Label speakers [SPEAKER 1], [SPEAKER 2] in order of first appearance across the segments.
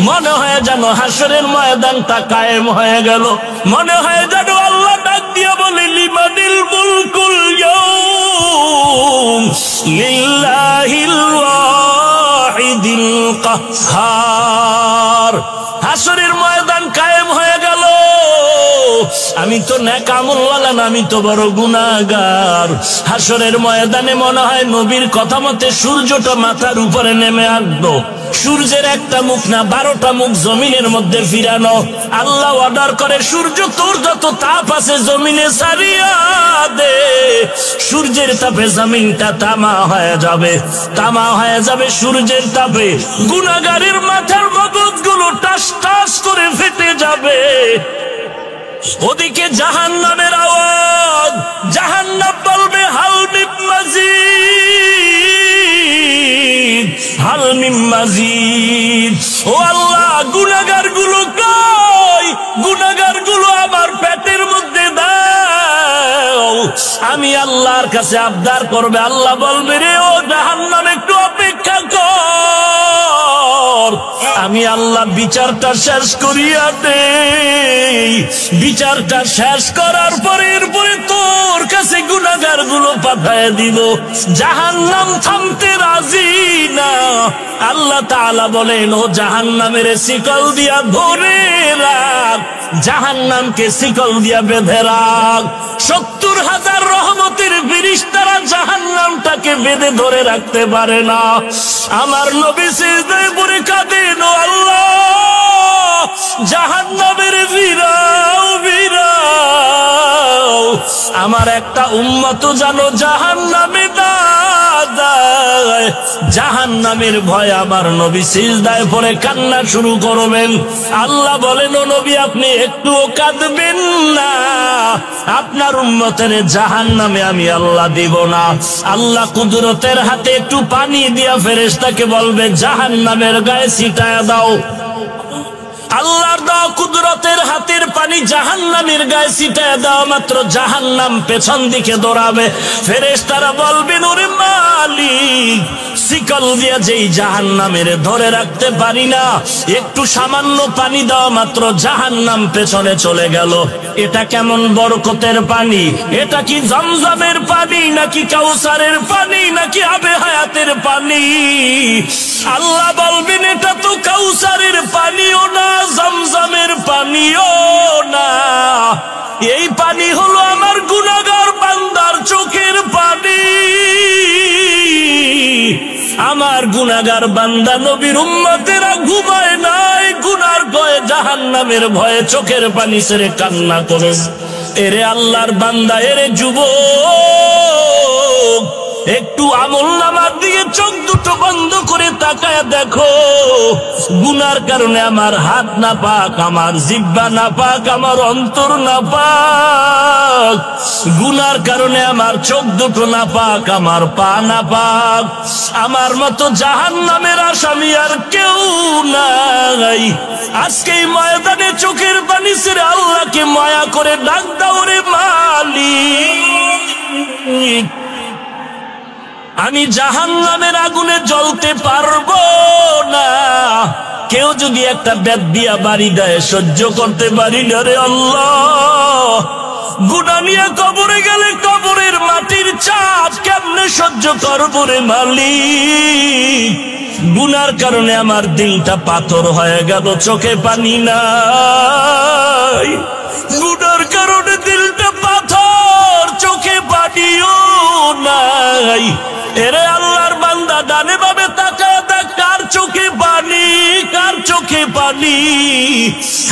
[SPEAKER 1] মনে হয় যেন হাসরের ময়দানটা কায়েম হয়ে গেল, মনে হয় যেন আল্লাহ ডাক দিয়া বলে লিমানিল মুলকুল ইয়াউম লিল্লাহিল ওয়াহিদিল কাহ্হার। হাসরের ময়দান কায়েম হয়ে গেল, আমি তো নেক আমলওয়ালা না, আমি তো বড় গুনাহগার। হাসরের ময়দানে মনে হয় নবীর কথা মতে সূর্যটা মাথার উপরে নেমে আসলো। সূর্যের একটা মুখ না 12টা মুখ জমিনের মধ্যে ফিরানো। আল্লাহ অর্ডার করে, সূর্য তোর যত তাপ আছে জমিনে ছাড়িয়া দে। সূর্যের তাপে জমিনটা তামা হয়ে যাবে, তামা হয়ে যাবে সূর্যের তাপে। গুনাহগারের মাথার মগজগুলো টাস টাস করে ফেটে যাবে। ওদিকে জাহান্নামের আওয়াজ, জাহান্নাম বলবে হাল মিন মাজিদ, হাল মিন মাজিদ। ও আল্লাহ, গুনাহগার গুলো কই? গুনাহগার গুলো আমার পেটের মধ্যে দাও। আমি আল্লাহর কাছে আবদার করবে, আল্লাহ বলবে রে ও জাহান্নাম একটু অপেক্ষা কর, আমি আল্লাহ বিচারটা শেষ করিয়া দেই। বিচারটা শেষ করার পরে এরপরে তোর কাছে গুনাহগার গুলো পাঠায় দিব। জাহান্নাম থামতে রাজি না। আল্লাহ তাআলা বলেন, ও জাহান্নামের শিকল দিয়া ধরে রাখ, জাহান্নামকে শিকল দিয়া বেঁধে রাখ। 70,000 রহমতের ফেরেশতারা জাহান্নামটাকে বেঁধে ধরে রাখতে পারে না। আমার নবী সিজদায় পড়ে কাঁদেন, ও আল্লাহ জাহান্নামের ফিরাও ফিরাও, আমার একটা উম্মত যেন জাহান্নামে না যায়। জাহান্নামের ভয় আমার নবী সিজদায় পড়ে কান্না শুরু করবেন। আল্লাহ বলেন, ও নবী আপনি একটুও কাঁদবেন না, আপনার উম্মতের জাহান্নামে আমি আল্লাহ দিব না। আল্লাহ কুদরতের হাতে একটু পানি দিয়া ফেরেশতাকে বলবে জাহান্নামের গায়ে ছিটায়া দাও। আল্লাহর দেওয়া কুদরতের হাতের পানি জাহান্নামের গায়ে ছিটায় দেওয়া মাত্র জাহান্নাম পেছন দিকে দৌড়াবে। ফেরেশতারা বলবেন, ওরে মালিক, শিকল দিয়া যেই জাহান্নামের ধরে রাখতে পারি না, একটু সামান্য পানি দেওয়া মাত্র জাহান্নাম পেছনে চলে গেল। এটা কেমন বরকতের পানি? এটা কি জমজমের পানি নাকি কাউসারের পানি নাকি আবে হায়াতের পানি? আল্লাহ বলবেন, এটা তো কাউসারের পানিও না, জমজমের পানিও না, এই পানি হলো আমার গুনাহগার বান্দার চোখের পানি। আমার গুনাহগার বান্দা নবীর উম্মতেরা ঘুমায় নাই, গুনার ভয়ে জাহান্নামের ভয়ে চোখের পানি ছেড়ে কান্না করে। এরে আল্লাহর বান্দা, এরে যুবক, একটু আমলনামার দিকে চোখ দুটো বন্ধ করে তাকায় দেখো। গুনার কারণে আমার হাত না পাক, আমার জিহ্বা না পাক, আমার অন্তর না পাক। গুনার কারণে আমার চোখ দুটো না পাক, আমার পা না পাক। আমার মতো জাহান্নামের আসামি আর কেউ নাই। আজকে এই ময়দানে চোখের পানি ছেড়ে আল্লাহকে মায়া করে ডাক দাও, রে মালিক, আমি জাহান্নামের আগুনে জ্বলতে পারবো না। কেউ যদি একটা বেত দিয়া বাড়ি দেয় সহ্য করতে পারি না রে আল্লাহ। গুনাহ নিয়ে কবরে গেলে কবরের মাটির চাপ কেমনে সহ্য করবো রে মালিক। গুনার কারণে আমার দিলটা পাথর হয়ে গেল, চোখে পানি নাই। গুনার কারণে দিলটা পাথর, চোখে পানিও নাই। এরে আল্লাহর বান্দা, ডানে বামে তাকায় দেখ, কার চোখে পানি, কার চোখে পানি।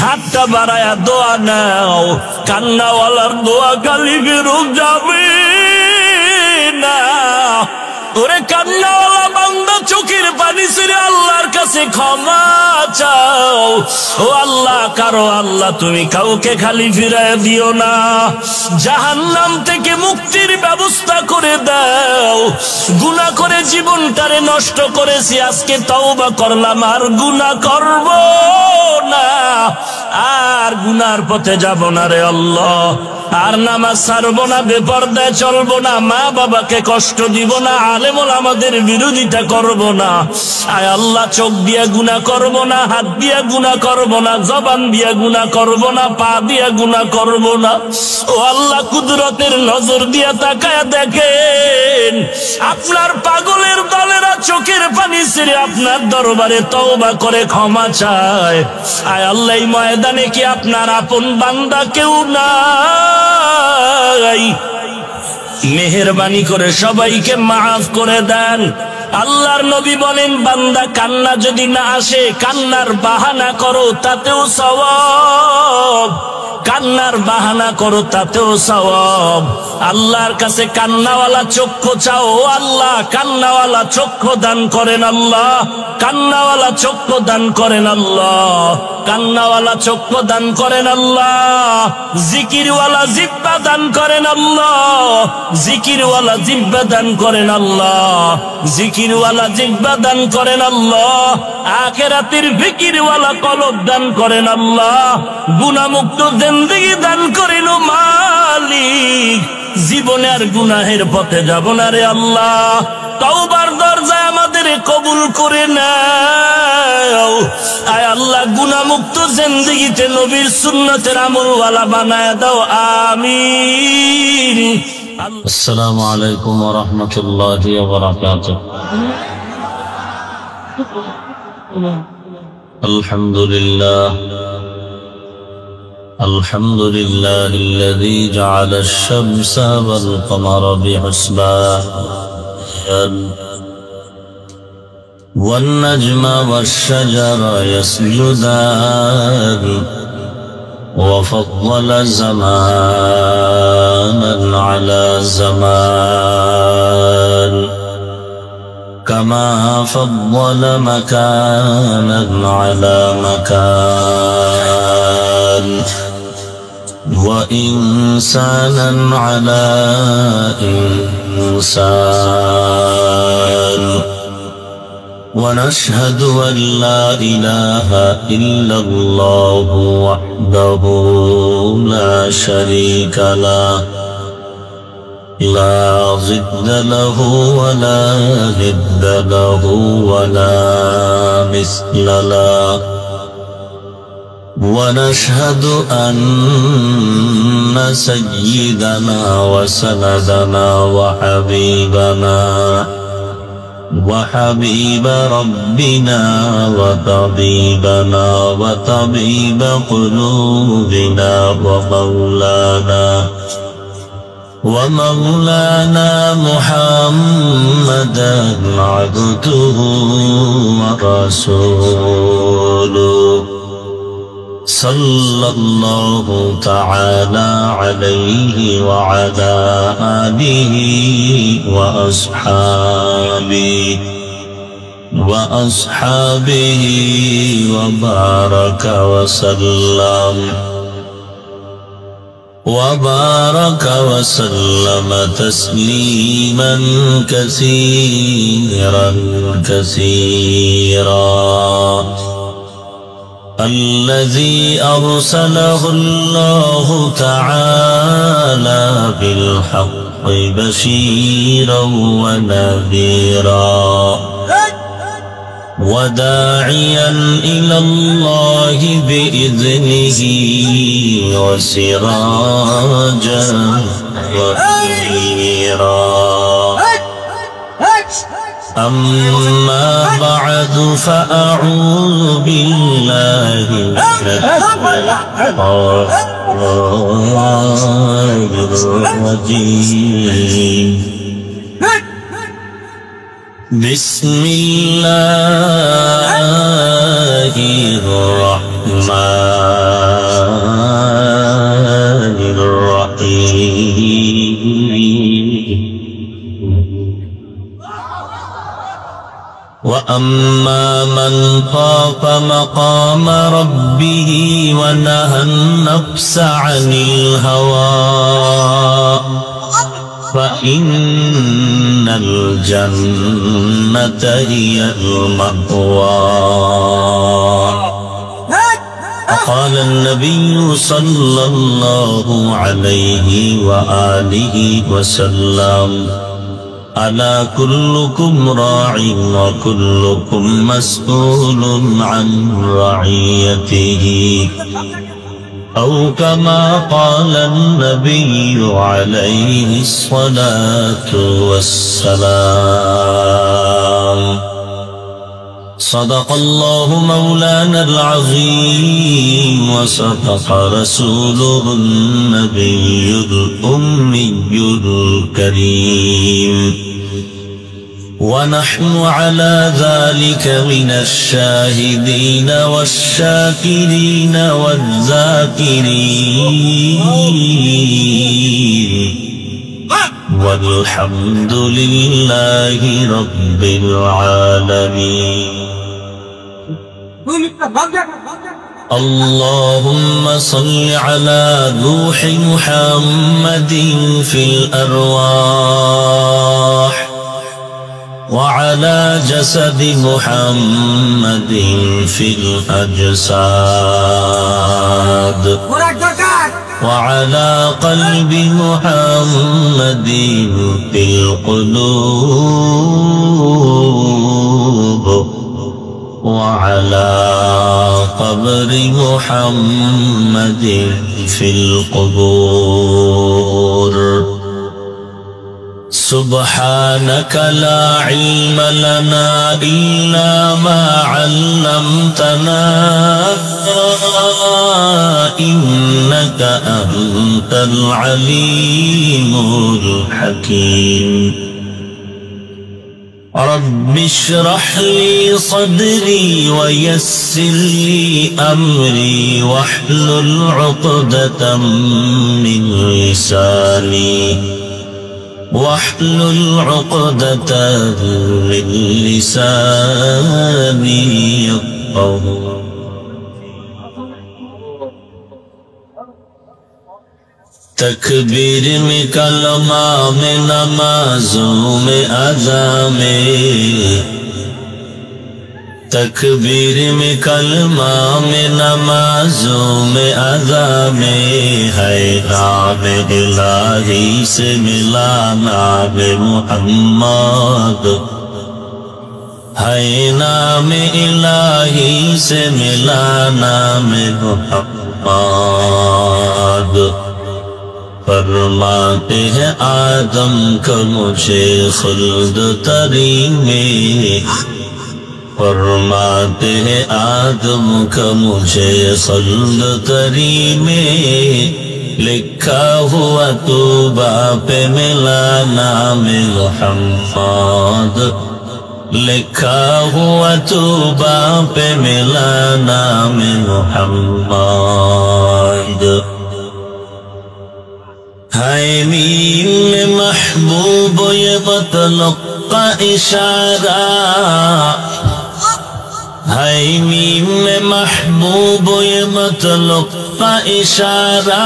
[SPEAKER 1] হাতটা বাড়ায়া দোয়া নাও, কান্নাওয়ালার দোয়া গালি বেরো যাবে না। ওরে কান্নাওয়ালা বান্দা, চোখের পানি ছেড়ে আল্লাহর কাছে ক্ষমা চাও। ও আল্লাহ, কারো আল্লাহ তুমি কাউকে খালি ফিরায় দিও না। জাহান্নাম থেকে মুক্তির ব্যবস্থা করে দাও। গুনাহ করে জীবনটারে নষ্ট করেছি, আজকে তওবা করলাম, আর গুনাহ করব না, আর গুনার পথে যাব না রে আল্লাহ। আর নামাজ ছাড়বো না, বেপরদায় চলবো না, মা বাবাকে কষ্ট দিব না, আলেম ওলামাদের বিরোধিতা করব না। আয় আল্লাহ, চোখ দিয়ে গুনাহ করব না, না, হাত দিয়া গুনাহ করব না, জবান দিয়া গুনাহ করব না, পা দিয়া গুনাহ করব না। ও আল্লাহ, কুদরতের নজর দিয়া তাকায় দেখেন, আপনার পাগলের দলেরা চোখের পানি ছেড়ে আপনার দরবারে তওবা করে ক্ষমা চায়। আয় আল্লাহ, এই ময়দানে কি আপনার আপন বান্দা কেউ নাই? মেহেরবানি করে সবাইকে মাফ করে দেন। আল্লাহর নবী বলেন, বান্দা কান্না যদি না আসে, কান্নার বাহানা করো, তাতেও সওয়াব। কান্নার বাহানা করো, তাতেও সওয়াব। আল্লাহর কাছে কান্নাওয়ালা চক্ষু চাও। ও আল্লাহ, কান্নাওয়ালা চক্ষু দান করেন আল্লাহ, কান্নাওয়ালা চক্ষু দান করেন আল্লাহ, কান্নাওয়ালা চক্ষু দান করেন আল্লাহ। জিকিরওয়ালা জিহ্বা দান করেন আল্লাহ, জিকিরওয়ালা জিহ্বা দান করেন আল্লাহ, জিকিরওয়ালা জিহ্বা দান করেন আল্লাহ। আখিরাতের ফিকিরওয়ালা কলব দান করেন আল্লাহ। গুনাহমুক্ত জিন্দেগি দান করেন ও মালিক। জীবনে আর গুনাহের পথে যাব না রে আল্লাহ। তওবার দরজায় আমাদের কবুল করে নাও। আয় আল্লাহ, গুনাহমুক্ত জিন্দেগিতে নবীর সুন্নতের আমলওয়ালা বানায় দাও, আমিন। আসসালামু আলাইকুম ওয়া রাহমাতুল্লাহি ওয়া বারাকাতুহু। আলহামদুলিল্লাহ الحمد لله الذي جعل الشمس والقمر بحسبان والنجم والشجر يسجدان وفضل زمانا على زمان كما فضل مكانا على مكان وإنسانا على إنسان ونشهد أن لا إله إلا الله وحده لا شريك له لا ضد له ولا ند له ولا مثل له ونشهد أن سيدنا وسندنا وحبيب ربنا وطبيب قلوبنا ومولانا محمدا عبده ورسوله صلى الله تعالى عليه وعلى آله وأصحابه وبارك وسلم تسليما كثيرا الذي أرسله الله تعالى بالحق بشيرا ونذيرا وداعيا إلى الله بإذنه وسراجا منيرا أما بعد فأعوذ بالله من الشيطان الرجيم بسم الله الرحمن الرحيم وأما من خاف مقام ربه ونهى النفس عن الهوى فإن الجنة هي المأوى قال النبي صلى الله عليه وآله وسلم ألا كلكم راع وكلكم مسؤول عن رعيته أو كما قال النبي عليه الصلاة والسلام صدق الله مولانا العظيم وصدق رسوله النبي الأمي الكريم ونحن على ذلك من الشاهدين والشاكرين والذاكرين والحمد لله رب العالمين اللهم صل على روح محمد في الأرواح وعلى جسد محمد في الأجساد وعلى قلب محمد في القلوب وعلى قبر محمد في القبور سبحانك لا علم لنا إلا ما علمتنا إنك أنت العليم الحكيم رب اشرح لي صدري ويسر لي أمري واحلل عقدة من لساني واحلل عقدة من لساني يفقهوا تکبیر میں کلمہ میں نمازوں میں اذا میں تکبیر میں کلمہ میں نمازوں میں اذا میں ہے نام الہی سے ملا نام محمد ہے نام الہی سے ملا نام محمد فرماتے ہیں آدم کا مجھے خلد تری میں فرماتے ہیں آدم کا مجھے خلد تری میں لکھا ہوا توبہ پہ ملا نام محمد لکھا ہوا توبہ پہ ملا نام محمد ہے میم محبوب یہ مطلق کا اشارہ ہے میم محبوب یہ مطلق کا اشارہ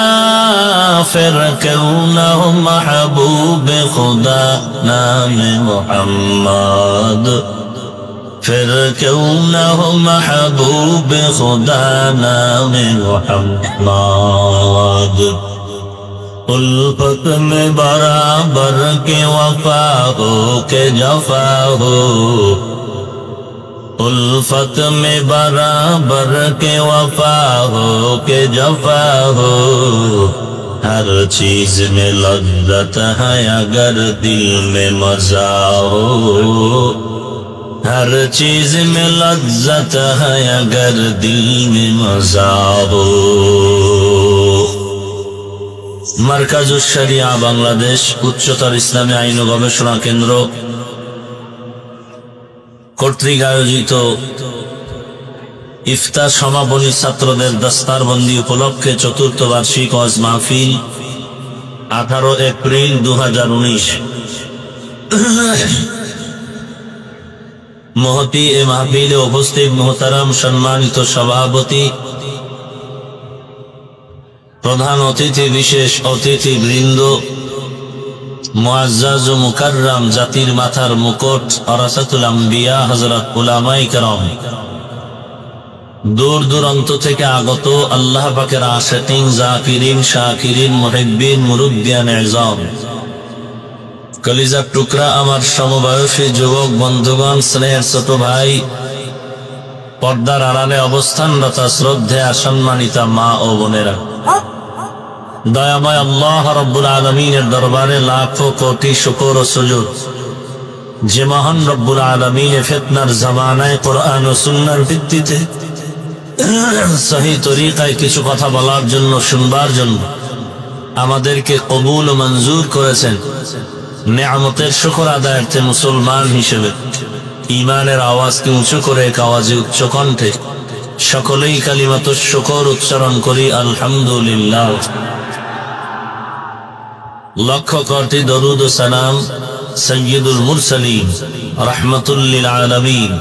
[SPEAKER 1] پھر کیوں نہ ہو محبوب خدا نام محمد پھر کیوں نہ ہو محبوب خدا نام محمد الفت میں برابر کے وفا ہو کے جفا ہو الفت میں برابر کے وفا ہو کے جفا ہو ہر چیز میں لذت ہے اگر دل میں مزہ ہو ہر چیز میں لذت ہے اگر دل میں مزہ ہو মার্কাজুস শরিয়া বাংলাদেশ উচ্চতর ইসলামী আইন ও গবেষণা কেন্দ্র কর্তৃক আয়োজিত ইফতার সমাপনী ছাত্রদের দস্তারবন্দি উপলক্ষে চতুর্থ বার্ষিক ওয়াজ মাহফিল 18 এপ্রিল 2019 মহতি এ মাহফিলে উপস্থিত মুহতারাম সম্মানিত সভাপতি প্রধান অতিথি বিশেষ অতিথি বৃন্দ মুআজ্জাজ ও মুকাররম জাতির মাথার মুকুট ওরাসাতুল আম্বিয়া হযরত উলামায়ে কেরাম দূর দূরান্ত থেকে আগত আল্লাহ পাকের আশিকিন জাকিরিন শাকিরিন মুহিব্বিন মুরুব্বিয়ান ইজাম কলিজার টুকরা আমার সমবয়সী যুবক বন্ধুগণ, স্নেহের ছোট ভাই, পর্দার আড়ালে অবস্থানরত শ্রদ্ধেয়া সম্মানিতা মা ও বোনেরা, দয়াময় আল্লাহ রব্বুল আলামিনের দরবারে লাখো কোটি শুকর ও সুজুদ, যে মহান রব্বুল আলামিন ফিতনার জামানায় কোরআন ও সুন্নাহর ভিত্তিতে সহি তরিকায় কিছু কথা বলার জন্য, শুনবার জন্য আমাদেরকে কবুল ও মঞ্জুর করেছেন। নেয়ামতের শুকর আদায়ার্থে মুসলমান হিসেবে ঈমানের আওয়াজকে উঁচু করে এক আওয়াজে উচ্চ কণ্ঠে সকলেই কালিমাতুশ শুকর উচ্চারণ করি, আলহামদুলিল্লাহ। লক্ষ কোটি দরুদ ও সালাম সৈয়দুল মুরসালিন, রাহমাতুল লিল আলামিন,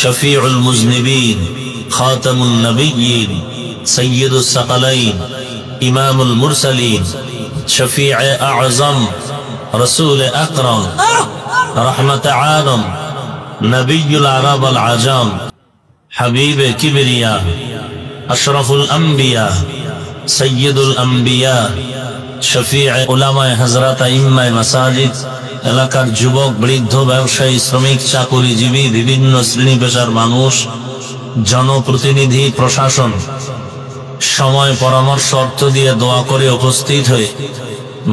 [SPEAKER 1] শফিউল মুজনিবিন, খাতামুন নবিয়্যিন, সৈয়দুস সাকালাইন, ইমামুল মুরসালিন, শফিয়ে আযম, রসুল আকরম, রহমত আলম, নবিয়ুল আরব আল আজম, হাবিবে কিবরিয়া, আশরাফুল আম্বিয়া, সৈয়দুল আম্বিয়া, শফিয়ে উলামায়ে হযরত আইম্মায়ে মাসাজিদ, এলাকার যুবক, বৃদ্ধ, ব্যবসায়ী, শ্রমিক, চাকুরিজীবী, বিভিন্ন শ্রেণী পেশার মানুষ, জনপ্রতিনিধি, প্রশাসন সময় পরামর্শ অর্থ দিয়ে দোয়া করে উপস্থিত হয়ে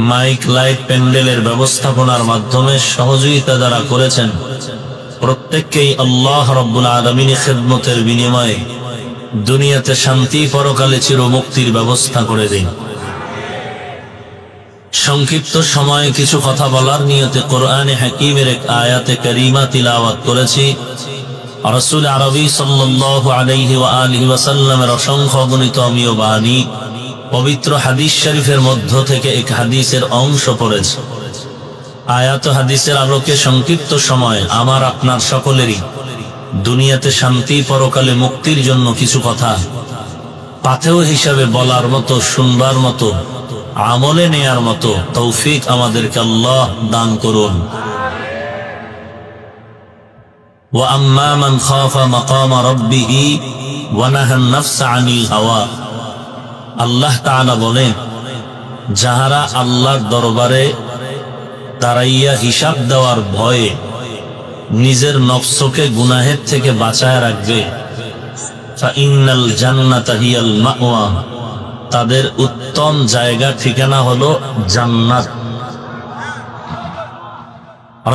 [SPEAKER 1] মাইক, লাইট, প্যান্ডেলের ব্যবস্থাপনার মাধ্যমে সহযোগিতা যারা করেছেন, প্রত্যেককেই আল্লাহ রব্বুল আলামিনের খেদমতের বিনিময়ে দুনিয়াতে শান্তি, পরকালে চির মুক্তির ব্যবস্থা করে দিন। সংক্ষিপ্ত সময়ে কিছু কথা বলার নিয়তে কোরআনে হাকিমের এক আয়াতে কারিমা তিলাওয়াত করেছি। রাসূল আরবী সাল্লাল্লাহু আলাইহি ওয়া আলিহি ওয়াসাল্লামের অসংখ্য অগণিত অমীয় বাণী, পবিত্র হাদিস শরীফের মধ্য থেকে এক হাদিসের অংশ পড়েছে। আয়াত হাদিসের আলোকে সংক্ষিপ্ত সময়ে আমার আপনার সকলেরই দুনিয়াতে শান্তি, পরকালে মুক্তির জন্য কিছু কথা পাথেয় হিসাবে বলার মতো, শুনবার মতো, আমলে নেয়ার মতো তৌফিক আমাদেরকে আল্লাহ দান করুন। ওয়া আম্মা মান খাফা মাকামা রাব্বিহি ওয়া নাহা আন-নাফসা আনিল হাওয়া। আল্লাহ তাআলা বলেন, যাহারা আল্লাহর দরবারে দাঁড়াইয়া হিসাব দেওয়ার ভয়ে নিজের নফসকে গুনাহের থেকে বাঁচায় রাখবে, ফাইন্নাল জান্নাতা হিয়াল মাওয়া, তাদের উত্তম জায়গা ঠিকানা হলো জান্নাত।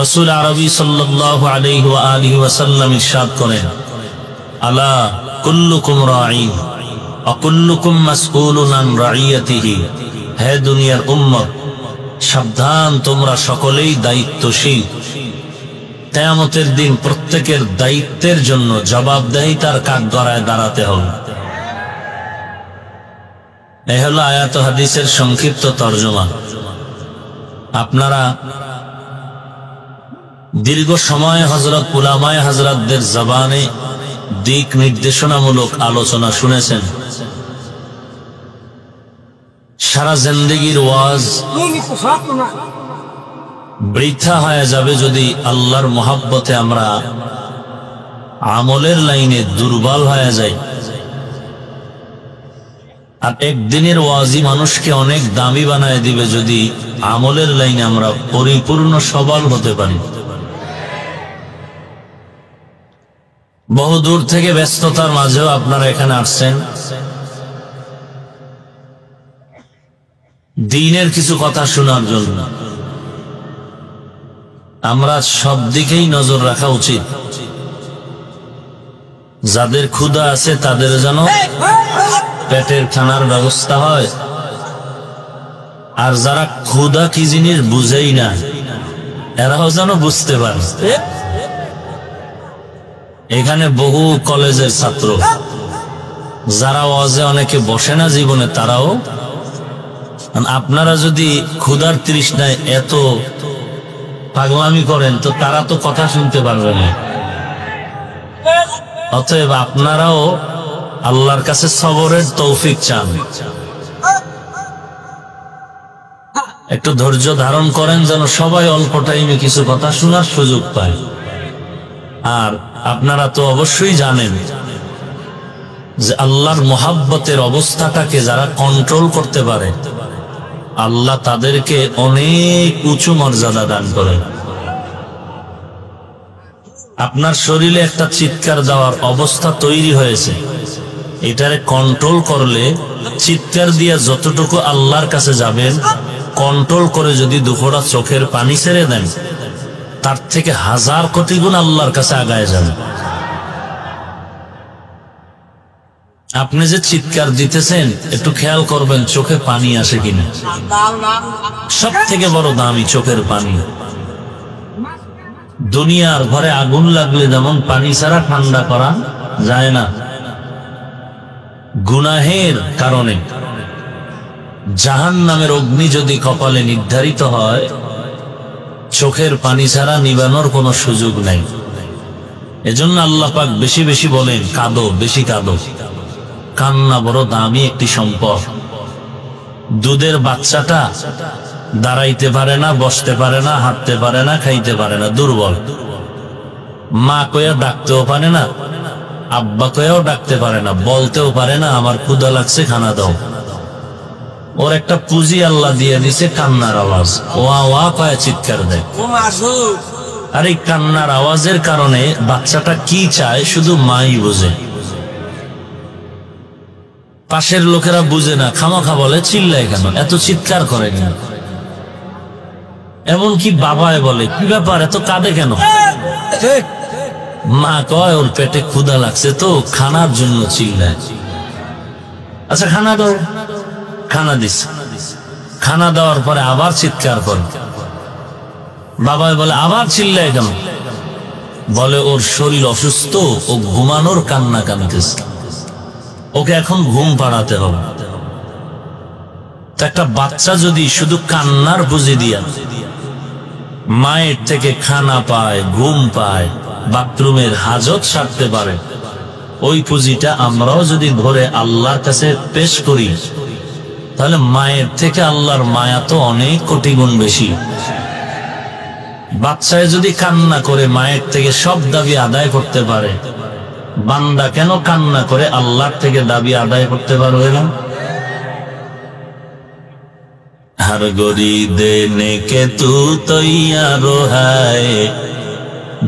[SPEAKER 1] রাসূল আরবী সাল্লাল্লাহু আলাইহি ওয়া আলিহি ওয়াসাল্লাম ইরশাদ করেন, আলা কুল্লুকুম রাঈন ওয়া কুল্লুকুম মাসউলুন আন রাইয়াতিহি। হে দুনিয়ার উম্মত, সাবধান, তোমরা সকলেই দায়িত্বশীল। কিয়ামতের দিন প্রত্যেকের দায়িত্বের জন্য জবাবদিহিতার কাঠগড়ায় দাঁড়াতে হবে। এই হলো আয়াত হাদিসের সংক্ষিপ্ত তর্জমা। আপনারা দীর্ঘ সময় হযরত উলামায়ে হযরতদের জবানে দিক নির্দেশনামূলক আলোচনা শুনেছেন। সারা জিন্দেগীর ওয়াজ বৃথা হয়ে যাবে যদি আল্লাহর মহব্বতে আমরা আমলের লাইনে দুর্বল হয়ে যাই। আর একদিনের ওয়াজি মানুষকে অনেক দামি বানায় দিবে যদি আমলের লাইনে আমরা পরিপূর্ণ সবল হতে পারি। বহু দূর থেকে ব্যস্ততার মাঝেও আপনারা এখানে আসছেন দ্বীনের কিছু কথা শোনার জন্য। আমরা সব দিকেই নজর রাখা উচিত। যাদের ক্ষুধা আছে তাদের যেন পেটের খানার ব্যবস্থা হয়, আর যারা ক্ষুধা কি জিনিস বুঝেই না এরাও যেন বুঝতে পারে। এখানে বহু কলেজের ছাত্র যারা ওয়াজে অনেকে বসে না জীবনে, তারাও, আপনারা যদি ক্ষুধার তৃষ্ণায় এত পাগলামি করেন তো তারা তো কথা শুনতে পারবে না। অতএব আপনারাও আল্লাহর কাছে সবরের তৌফিক চান, একটু ধৈর্য ধারণ করেন যেন সবাই অল্প টাইমে কিছু কথা শোনার সুযোগ পায়। আর আপনারা তো অবশ্যই জানেন যে আল্লাহর মহাব্বতের অবস্থাটাকে যারা কন্ট্রোল করতে পারে, আল্লাহ তাদেরকে অনেক উঁচু মর্যাদা দান করেন। আপনার শরীরে একটা চিৎকার দেওয়ার অবস্থা তৈরি হয়েছে, এটারে কন্ট্রোল করলে চিৎকার দিয়া যতটুকু আল্লাহর কাছে যাবেন, কন্ট্রোল করে যদি দুফোঁটা চোখের পানি ছেড়ে দেন, তার থেকে 1000 কোটি গুণ আল্লাহর কাছে আগায় যান। আপনি যে চিৎকার দিতেছেন একটু খেয়াল করবেন চোখে পানি আসে কিনা। সব থেকে বড় দামি চোখের পানি। দুনিয়ার ঘরে আগুন লাগলে যেমন পানি ছাড়া ঠান্ডা করা যায় না, গুনাহের কারণে জাহান্নামের অগ্নি যদি কপালে নির্ধারিত হয়, চোখের পানি ছাড়া নিবানোর কোনো সুযোগ নাই। এজন্য আল্লাহ পাক বেশি বেশি বলেন, কাঁদো, বেশি কাঁদো। কান্না বড় দামি একটি সম্পদ। দুধের বাচ্চাটা দাঁড়াইতে পারে না, বসতে পারে না, হাঁটতে পারে না, খাইতে পারে না, দুর্বল। মা কয়া ডাকতেও পারে না, আব্বা কয়াও ডাকতে পারে না, বলতেও পারে না আমার ক্ষুধা লাগছে খানা দাও। ওর একটা পুঁজি আল্লাহ দিয়ে দিছে কান্নার আওয়াজ, ওয়া ওয়া কয়া চিৎকার দেয়। আর এই কান্নার আওয়াজের কারণে বাচ্চাটা কি চায় শুধু মাই বোঝে, পাশের লোকেরা বুঝে না, খামাখা বলে চিল্লায় কেন, এত চিৎকার করে কেন। এমনকি বাবায় বলে কি ব্যাপার এত কাঁদে কেন। মা কয় ওর পেটে ক্ষুধা লাগছে তো খানার জন্য চিল্লায়। আচ্ছা খানা দাও, খানা দিস। খানা দেওয়ার পরে আবার চিৎকার করে। বাবায় বলে আবার চিল্লায় কেন, বলে ওর শরীর অসুস্থ, ও ঘুমানোর কান্না কাঁদতেছে, ওকে এখন ঘুম পাড়াতে হবে। একটা বাচ্চা যদি শুধু কান্নার পুঁজি দিয়া মায়ের থেকে খানা পায়, ঘুম পায়, বাথরুমের হাজত সারতে পারে, ওই পুঁজিটা আমরাও যদি ধরে আল্লাহর কাছে পেশ করি, তাহলে মায়ের থেকে আল্লাহর মায়া তো অনেক কোটি গুণ বেশি। বাচ্চায় যদি কান্না করে মায়ের থেকে সব দাবি আদায় করতে পারে, বান্দা কেন কান্না করে আল্লাহর থেকে দাবি আদায় করতে পারবে না? हर गोरी देने के तू तैयार है,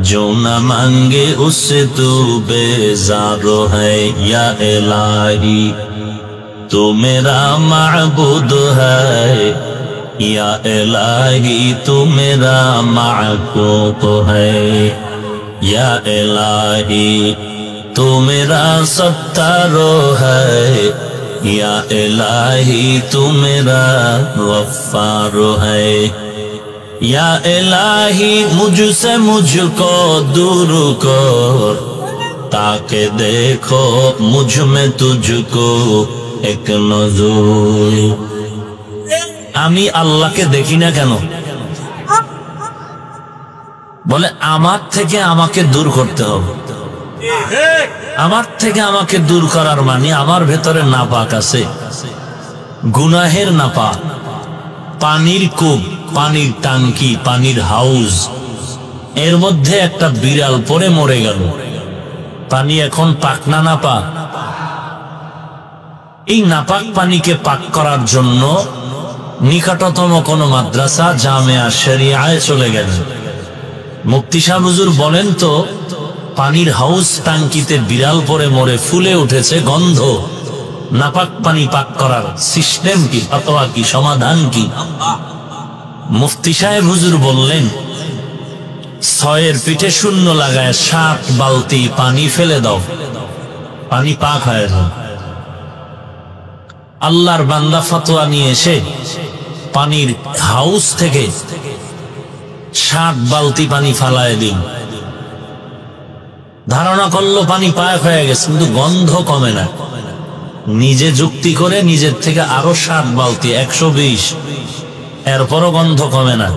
[SPEAKER 1] जो न मांगे उससे तू बेजार है। या इलाही तू मेरा माबूद है, या इलाही तू मेरा माकूक है। या इलाही तू मेरा सत्तारो है, या इलाही तू मेरा गफ्फारो है। या इलाही मुझसे मुझको दूर कर, ताकि देखो मुझ में तुझको एक नजर। আমি আল্লাহকে দেখি না কেন? বলে আমার থেকে আমাকে দূর করতে হবে। আমার থেকে আমাকে দূর করার মানে আমার ভেতরে নাপাক আছে, গুনাহের নাপাক। পানির কূপ, পানির টাঙ্কি, পানির হাউস, এর মধ্যে একটা বিড়াল পড়ে মরে গেল, পানি এখন পাক না নাপাক? এই নাপাক পানিকে পাক করার জন্য নিকটতম কোন মাদ্রাসা জামিয়া শরিয়ায় চলে গেলেন। মুফতি সাহেব হুজুর বলেন তো, পানির হাউস টাঙ্কিতে বিড়াল পরে মরে ফুলে উঠেছে গন্ধ, নাপাক পানি পাক করার সিস্টেম কি, ফতোয়া কি, সমাধান কি? মুফতি সাহেব হুজুর বললেন 6 পিঠে শূন্য লাগায় 7 বালতি পানি ফেলে দাও, পানি পাক হয়ে যাবে। আল্লাহর বান্দা ফতোয়া নিয়ে এসে পানির হাউস থেকে 7 বালতি পানি ফালায় দিন। ধারণা করলো পানি পাক হয়ে গেছে, কিন্তু গন্ধ কমে না। নিজে যুক্তি করে নিজের থেকে আরো 7 বালতি 120, এরপরও গন্ধ কমে না।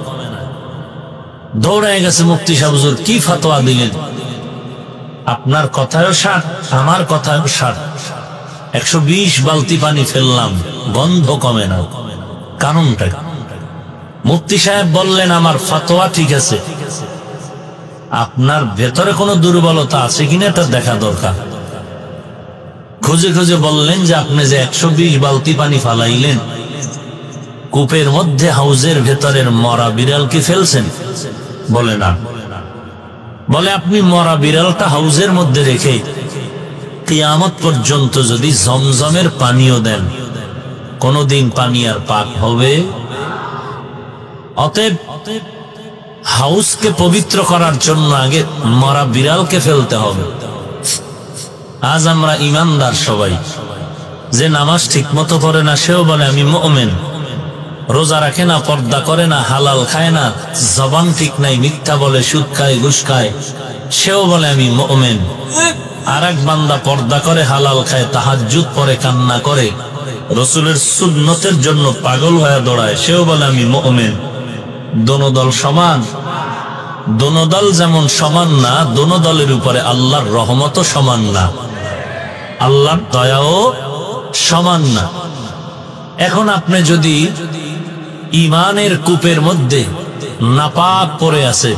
[SPEAKER 1] দৌড়ায় গেছে মুফতি সাহেব হুজুর, কি ফতোয়া দিলেন? আপনার কথায়ও 7, আমার কথায়ও 7, 120 বালতি পানি ফেললাম, গন্ধ কমে না, কারণটা? মুফতি সাহেব বললেন আমার ফতোয়া ঠিক আছে, আপনার ভেতরে কোনো দুর্বলতা আছে কিনা এটা দেখা দরকার। খুঁজে খুঁজে বললেন যে আপনি যে 120 বালতি পানি ফালাইলেন, কূপের মধ্যে হাউজের ভেতরের মরা বিড়াল কি ফেলছেন? বলে না। বলে আপনি মরা বিড়ালটা হাউজের মধ্যে রেখে কিয়ামত পর্যন্ত যদি জমজমের পানিও দেন, কোনদিন পানি আর পাক হবে? অতএব হাউসকে পবিত্র করার জন্য আগে মরা বিড়ালকে ফেলতে হবে। আজ আমরা ইমানদার সবাই, যে নামাজ ঠিক মতো পড়ে না সেও বলে আমি মুমিন, রোজা রাখে না, পর্দা করে না, হালাল খায় না, জবান ঠিক নাই, মিথ্যা বলে, সুদ খায়, ঘুষ খায়, সেও বলে আমি মুমিন। আর এক বান্দা পর্দা করে, হালাল খায়, তাহাজ্জুদ পড়ে, কান্না করে, রাসূলের সুন্নতের জন্য পাগল হয়ে দৌড়ায়, সেও বলে আমি মুমিন। দোনো দল সমান? দোনো দল যেমন সমান না, দোনো দলের উপরে আল্লাহর রহমতও সমান না, আল্লাহর দয়াও সমান না। এখন আপনি যদি ইমানের কূপের মধ্যে নাপাক পড়ে আছে,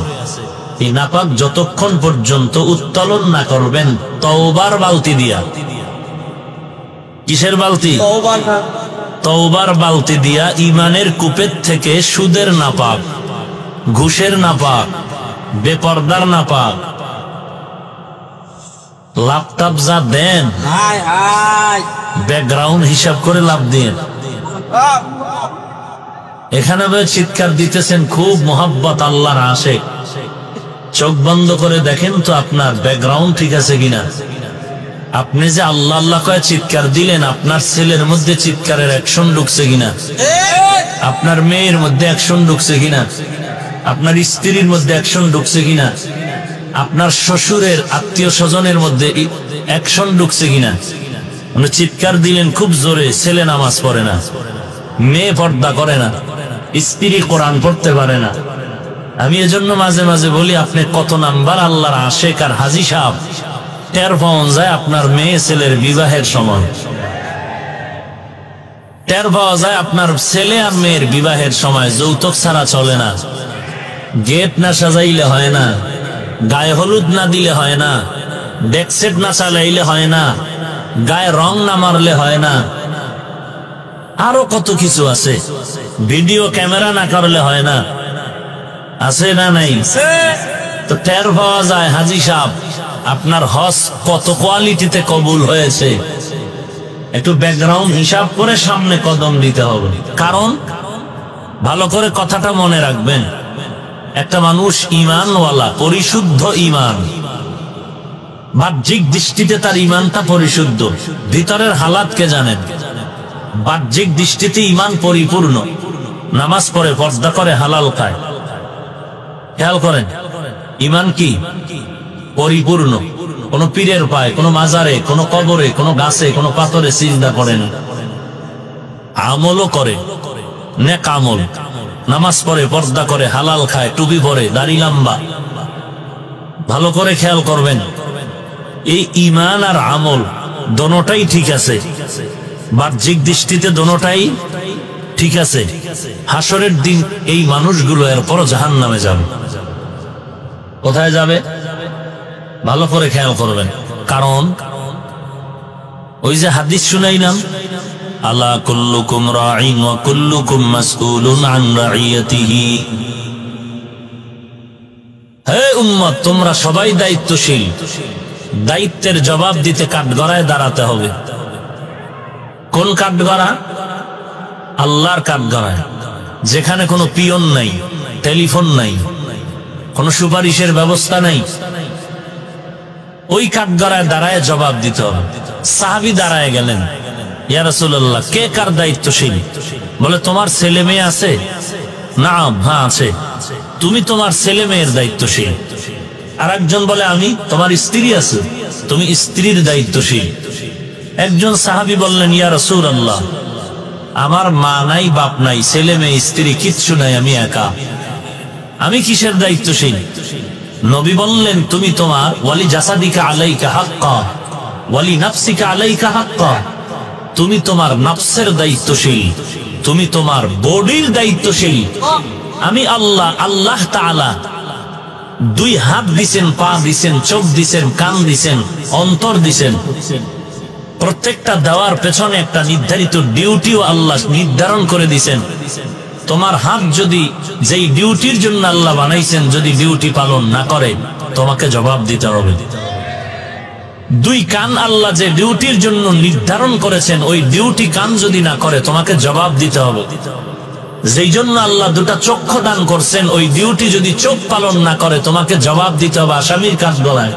[SPEAKER 1] এই নাপাক যতক্ষণ পর্যন্ত উত্তোলন না করবেন তওবার বালতি দিয়া, কিসের বালতি? তওবার বালতি দিয়া ইমানের কূপের থেকে সুদের নাপাক, ঘুষের নাপাক, বেপরদার নাপাক, ল্যাপটপ যা দেন ব্যাকগ্রাউন্ড হিসাব করে লাভ দিয়ে এখানে চিৎকার দিতেছেন, খুব মোহাব্বত, আল্লাহর আশিক, চোখ বন্ধ করে দেখেন তো আপনার ব্যাকগ্রাউন্ড ঠিক আছে কিনা। আপনি যে আল্লাহ আল্লাহ কয়ে চিৎকার দিলেন, আপনার ছেলের মধ্যে চিৎকারের অ্যাকশন ঢুকছে কিনা, আপনার মেয়ের মধ্যে অ্যাকশন ঢুকছে কিনা, আপনার স্ত্রীর মধ্যে অ্যাকশন ঢুকছে কিনা, আপনার শ্বশুরের আত্মীয় স্বজনের মধ্যে অ্যাকশন ঢুকছে কিনা। মানে চিৎকার দিলেন খুব জোরে, ছেলে নামাজ পড়ে না, মেয়ে পর্দা করে না, স্ত্রী কোরআন পড়তে পারে না। আমি এজন্য মাঝে মাঝে বলি, আপনি কত নাম্বার আল্লাহর আশিক আর হাজী সাহেব, টের পাওয়া যায় আপনার মেয়ে ছেলের বিবাহের সময়, টের পাওয়া যায় আপনার ছেলে আর মেয়ের বিবাহের সময়। যৌতুক ছাড়া চলে না, গেট না সাজাইলে হয় না, গায়ে হলুদ না দিলে হয় না, ডেকসেট না চালাইলে হয় না, গায়ে রং না মারলে হয় না, আরো কত কিছু আছে, ভিডিও ক্যামেরা না করলে হয় না, আছে না নাই? তো টের পাওয়া যায় হাজী সাহেব আপনার হজ কত কোয়ালিটিতে কবুল হয়েছে। একটু ব্যাকগ্রাউন্ড হিসাব করে সামনে কদম দিতে হবে। কারণ ভালো করে কথাটা মনে রাখবেন, একটা মানুষ ইমানওয়ালা, পরিশুদ্ধ ইমান, বাহ্যিক দৃষ্টিতে তার ইমানটা পরিশুদ্ধ, ভিতরের হালাতকে জানেন, বাহ্যিক দৃষ্টিতে ইমান পরিপূর্ণ, নামাজ পড়ে, পর্দা করে, হালাল খায়, খেয়াল করেন ইমান কি পরিপূর্ণ। কোন পীরের পায়, কোন মাজারে, কোন কবরে, কোন গাছে, কোন পাথরে সিজদা করে না, আমলও করে, নেক আমল, নামাজ পড়ে, পর্দা করে, হালাল খায়, টুপি পরে, দাড়ি লম্বা। ভালো করে খেয়াল করবেন, এই ইমান আর আমল দোনোটাই ঠিক আছে, বাহ্যিক দৃষ্টিতে দোনোটাই ঠিক আছে। হাসরের দিন এই মানুষগুলো এরপরও জাহান্নামে যাবে। কোথায় যাবে? ভালো করে খেয়াল করবেন, কারণ ওই যে হাদিস শুনাইলাম, আলা কুল্লুকুম রাঈন ওয়া কুল্লুকুম মাসউলুন আন রাইয়াতিহি। হে উম্মত, তোমরা সবাই দায়িত্বশীল, দায়িত্বের জবাব দিতে কাঠগড়ায় দাঁড়াতে হবে। কোন কাঠগড়া? আল্লাহর কাঠগড়ায়, যেখানে কোনো পিয়ন নাই, টেলিফোন নাই, কোনো সুপারিশের ব্যবস্থা নাই। ওই কাঠগড়ায় দাঁড়ায় জবাব দিতে হবে। সাহাবী দাঁড়ায় গেলেন, ইয়া রাসূলুল্লাহ, কে কার দায়িত্বশীল? বলে তোমার ছেলে মেয়ে আছে? না, হ্যাঁ আছে। তুমি তোমার ছেলে মেয়ের দায়িত্বশীল। আর একজন বলে আমি। তোমার স্ত্রী আছে, তুমি স্ত্রীর দায়িত্বশীল। একজন সাহাবী বললেন, ইয়া রাসূলুল্লাহ, আমার মা নাই, বাপ নাই, ছেলে মেয়ে, স্ত্রী কিচ্ছু নাই, আমি একা, আমি কিসের দায়িত্বশীল? নবী বললেন, তুমি তোমার ওয়ালি জাসাদিকা আলাইকা হাক্কা ওয়ালি নাফসিকা আলাইকা হাক্কা, তুমি তোমার নফসের দায়িত্বশীল, তুমি তোমার বডির দায়িত্বশীল। আমি আল্লাহ, আল্লাহ তাআলা দুই হাত দিছেন, পা দিছেন, চোখ দিছেন, কান দিছেন, অন্তর দিছেন। প্রত্যেকটা দেওয়ার পেছনে একটা নির্ধারিত ডিউটিও আল্লাহ নির্ধারণ করে দিয়েছেন। তোমার হাত যদি যেই ডিউটির জন্য আল্লাহ বানাইছেন যদি ডিউটি পালন না করে তোমাকে জবাব দিতে হবে। দুই কান আল্লাহ যে ডিউটির জন্য নির্ধারণ করেছেন ওই ডিউটি কান যদি না করে তোমাকে জবাব দিতে হবে। যেই জন্য আল্লাহ দুটা চক্ষু দান করছেন ওই ডিউটি যদি চোখ পালন না করে তোমাকে জবাব দিতে হবে আসামির কাঠ গলায়।